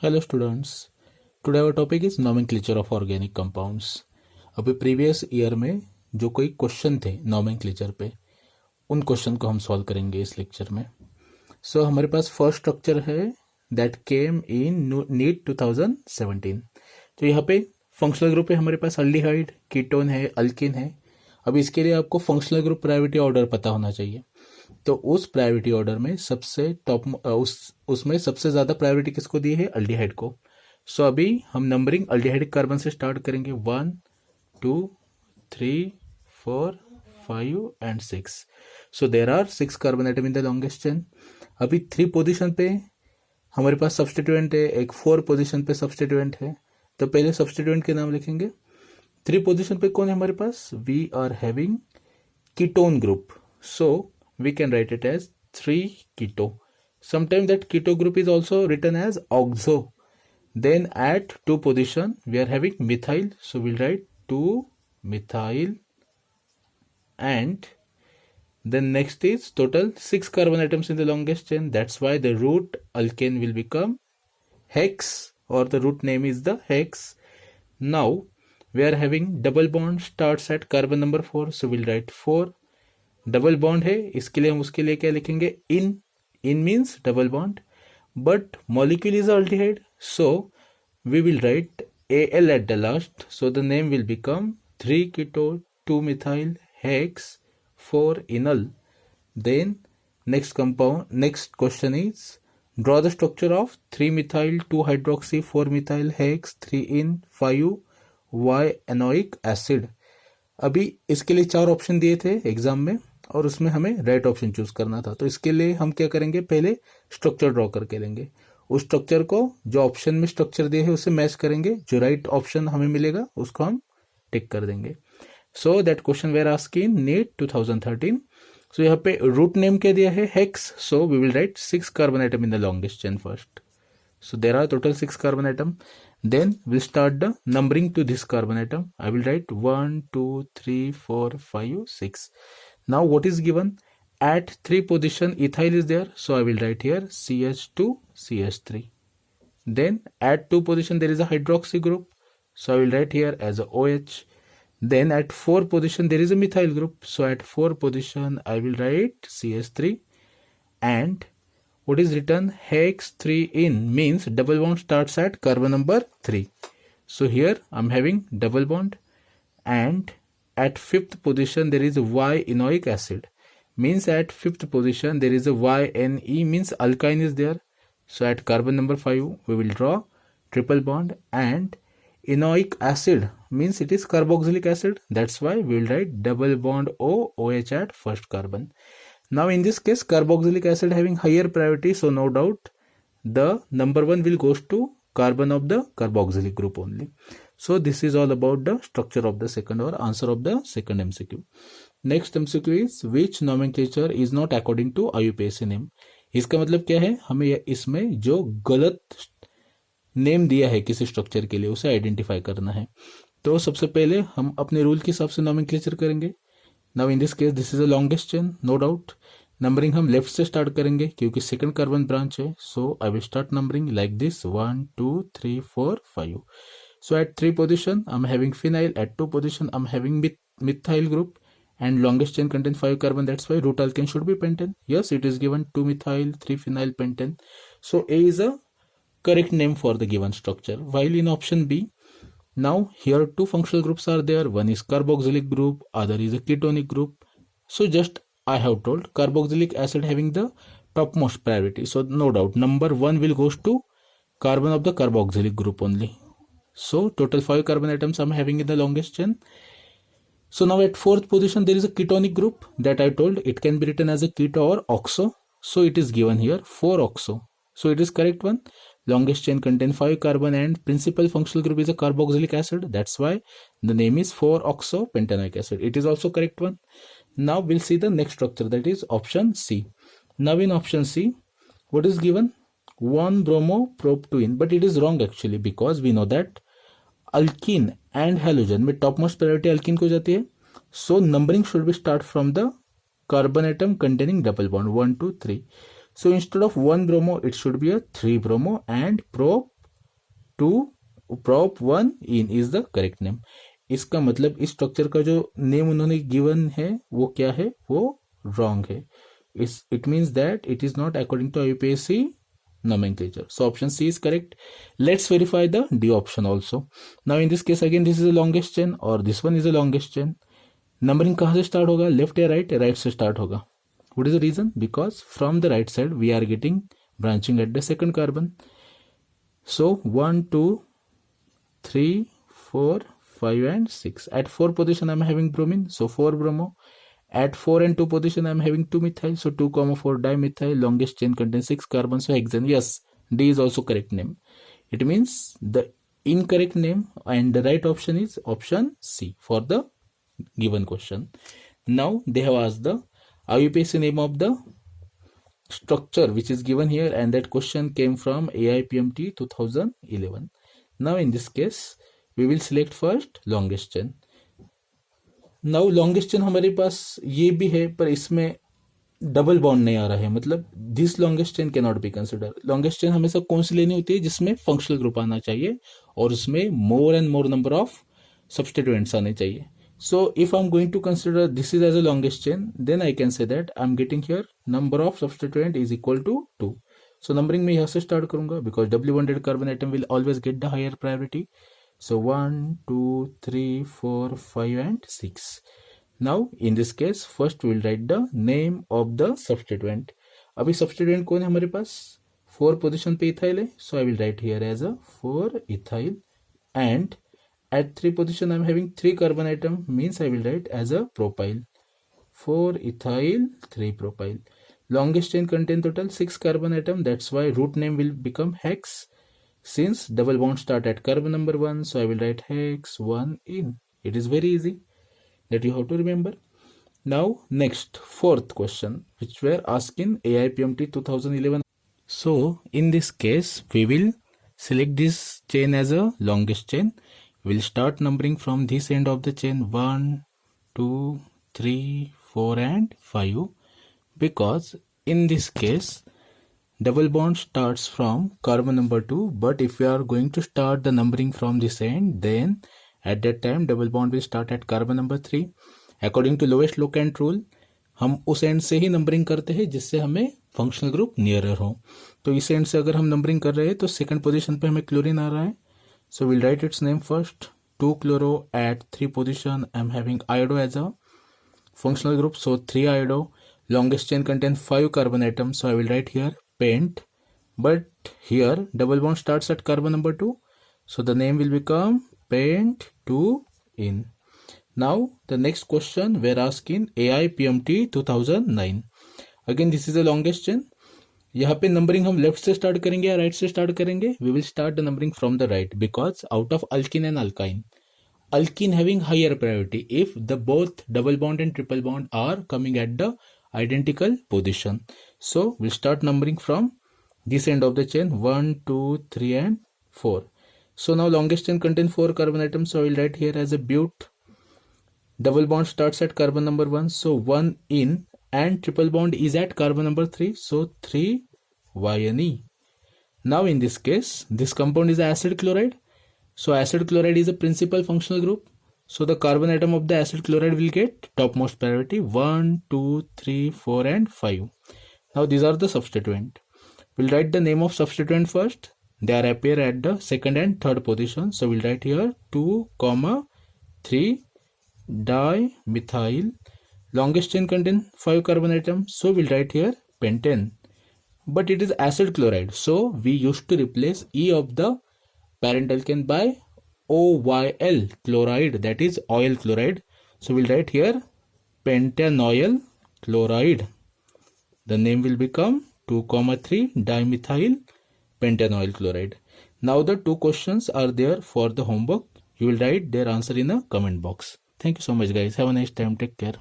Hello students, today our topic is nomenclature of organic compounds. अभी previous year में जो कोई क्वेश्चन थे नोमेनक्लेचर पे उन क्वेश्चन को हम सॉल्व करेंगे इस लेक्चर में. सो हमारे पास फर्स्ट स्ट्रक्चर है दैट केम इन नीट 2017. तो यहाँ पे फंक्शनल ग्रुप है हमारे पास अल्डिहाइड, कीटोन है, अल्किन है. अभी इसके लिए आपको फंक्शनल ग्रुप प्रायोरिटी ऑर्डर पता होना चाहिए. तो उस प्रायोरिटी ऑर्डर में सबसे टॉप उसमें सबसे ज़्यादा प्रायोरिटी किसको दी है? अल्डिहाइड को. सो अभी हम नंबरिंग अल्डिहाइड कार्बन से स्टार्ट करेंगे. 1 2 3 4 5 and 6. So there are 6 carbon atom in the longest chain. अभी 3 पोजिशन पे हमारे पास सब्सटीट्यूएंट है, एक 4 पोजिशन पे सब्सटीट्यूएंट है. तो पहले सब्सटीट्यूएंट के नाम लिखेंगे. 3 पोजिशन पे कौन है हमारे पास? We are having ketone group. So we can write it as 3 keto. Sometimes that keto group is also written as oxo. Then at 2 position we are having methyl, so we'll write 2 methyl. And then next is total 6 carbon atoms in the longest chain. That's why the root alkane will become hex, or the root name is the hex. Now we are having double bond starts at carbon number 4, so we'll write 4. Double bond है, इसके लिए हम उसके लिए क्या लिखेंगे? Ene means double bond, but molecule is aldehyde, so we will write Al at the last, so the name will become 3 keto 2 methyl hex 4 enol. Then next question is draw the structure of 3 methyl 2 hydroxy 4 methyl hex 3 in 5 y anoic acid. अभी इसके लिए 4 option दिए थे exam में और उसमें हमें right option choose करना था. तो इसके लिए हम क्या करेंगे? पहले स्ट्रक्चर ड्रॉ करके लेंगे. उस स्ट्रक्चर को जो ऑप्शन में स्ट्रक्चर दिए है उससे मैच करेंगे. जो राइट ऑप्शन हमें मिलेगा उसको हम टिक कर देंगे. So that question were asked in NEET 2013. So यहाँ पे रूट नेम क्या दिया है? Hex. So we will write 6 carbon atom in the longest chain first. So there are total 6 carbon atom. Then we'll start the numbering to this carbon atom. I will write 1 2 3 4 5 6. Now what is given? At 3 position ethyl is there, so I will write here CH2 CH3. Then at 2 position there is a hydroxy group, so I will write here as a OH. Then at 4 position there is a methyl group, so at 4 position I will write CH3. And what is written? Hex 3 in means double bond starts at carbon number 3. So here I'm having double bond, and at 5th position there is a Y enoic acid. Means at 5th position there is a YNE means alkyne is there. So at carbon number 5 we will draw triple bond, and enoic acid means it is carboxylic acid. That's why we will write double bond OH at first carbon. Now in this case carboxylic acid having higher priority, so no doubt the number 1 will goes to carbon of the carboxylic group only. So this is all about the structure of the second or answer of the second MCQ. Next MCQ is which nomenclature is not according to IUPAC name. इसका मतलब क्या है? हमें इसमें जो गलत name दिया है किसी स्ट्रक्चर के लिए उसे आइडेंटिफाई करना है. तो सबसे पहले हम अपने रूल के हिसाब से नोमेनक्लेचर करेंगे. Now in this case this is the longest chain, no doubt. Numbering हम लेफ्ट से स्टार्ट करेंगे क्योंकि सेकंड कार्बन ब्रांच है. So I will start numbering like this 1 2 3 4 5. So at 3 position I am having phenyl, at 2 position I am having methyl group, and longest chain contain 5 carbon. That's why root alkane should be pentane. Yes, it is given 2 methyl 3 phenyl pentane. So A is a correct name for the given structure. While in option B, now here 2 functional groups are there. One is carboxylic group, other is a ketonic group. So just I have told carboxylic acid having the topmost priority. So no doubt number 1 will goes to carbon of the carboxylic group only. So total 5 carbon atoms I'm having in the longest chain. So now at 4th position there is a ketonic group that I told it can be written as a keto or oxo. So it is given here 4 oxo. So it is correct one. Longest chain contain 5 carbon and principal functional group is a carboxylic acid. That's why the name is 4-oxo pentanoic acid. It is also correct one. Now we'll see the next structure, that is option C. Now in option C, what is given? 1 bromo prop 2 in, but it is wrong actually because we know that alkene and halogen में topmost priority alkene को जाती है. So numbering should be start from the carbon atom containing double bond 1 2 3. So instead of 1 bromo it should be a 3 bromo and prop 2 prop 1 in is the correct name. इसका मतलब इस structure का जो name उन्होंने given है वो क्या है, वो रॉन्ग है. It means that it is not according to IUPAC nomenclature. So option C is correct. Let's verify the D option also. Now in this case again this is the longest chain और this one is the longest chain. Numbering कहाँ से start होगा, left या right, right से start होगा. What is the reason? Because from the right side we are getting branching at the second carbon. So 1 2 3 4 5 and 6. At 4 position I am having bromine, so 4 bromo. At 4 and 2 position I am having 2 methyl, so 2, 4 dimethyl. Longest chain contains 6 carbons, so hexane. Yes, D is also correct name. It means the incorrect name and the right option is option C for the given question. Now they have asked the IUPAC name of the structure which is given here, and that question came from AIPMT 2011. Now in this case we will select first longest chain. Now longest chain हमारे पास ये भी है, पर इसमें double bond नहीं आ रहा है, मतलब this longest chain can not be consider. Longest chain हमेशा कौन सी लेनी होती है, जिसमें फंक्शनल ग्रुप आना चाहिए और उसमें more and more number of substituents आने चाहिए. So if I am going to consider this is as a longest chain, then I can say that I am getting here number of substituent is equal to 2. So numbering में यहाँ से start करूंगा because double bonded carbon atom will always get the higher priority. So 1 2 3 4 5 and 6. Now in this case first we will write the name of the substituent. अभी substituent कौन है हमारे पास, 4 position पे ethyl है, so I will write here as a 4 ethyl, and at 3 position I am having 3 carbon atom, means I will write as a propyl, 4 ethyl 3 propyl. Longest chain contain total 6 carbon atom, that's why root name will become hex. Since double bond start at carbon number 1, so I will write hex 1 in. It is very easy that you have to remember. Now next, fourth question which were asked in AIPMT 2011. So in this case we will select this chain as a longest chain. We will start numbering from this end of the chain 1 2 3 4 and 5, because in this case double bond starts from carbon number 2, but if we are going to start the numbering from this end, then at that time double bond will start at carbon number 3. According to lowest locant rule, हम उस and से ही numbering करते हैं जिससे हमें functional group nearer हो. तो इस एंड से अगर हम नंबरिंग कर रहे हैं तो सेकंड पोजीशन पे हमें क्लोरीन आ रहा है, so will write it's name first. 2 chloro. At 3 position I am having iodo as a functional group, so 3 iodo. Longest chain contains 5 carbon atoms, so I will write here pent, but here double bond starts at carbon number 2, so the name will become pent 2 in. Now the next question were asked in AIPMT 2009. Again this is the longest chain. यहाँ पे numbering हम left से start करेंगे या right से start करेंगे, we will start the numbering from the right, because out of alkene and alkyne, alkene having higher priority if the both double bond and triple bond are coming at the identical position. So we'll start numbering from this end of the chain 1 2 3 and 4. So now longest chain contains 4 carbon atoms, so I will write here as a but. Double bond starts at carbon number 1, so 1 in, and triple bond is at carbon number 3, so 3 YNE. Now in this case this compound is acid chloride, so acid chloride is a principal functional group. So the carbon atom of the acid chloride will get topmost priority 1 2 3 4 and 5. Now these are the substituent. We'll write the name of substituent first. They are appear at the second and third position, so we'll write here 2 3 dimethyl. Longest chain contain 5 carbon atoms, so we'll write here pentane, but it is acid chloride, so we used to replace E of the parent alkane by OYL chloride, that is oil chloride, so we'll write here pentanoyl chloride. The name will become 2 3 dimethyl pentanoyl chloride. Now the 2 questions are there for the homework. You will write their answer in a comment box. Thank you so much guys. Have a nice time. Take care.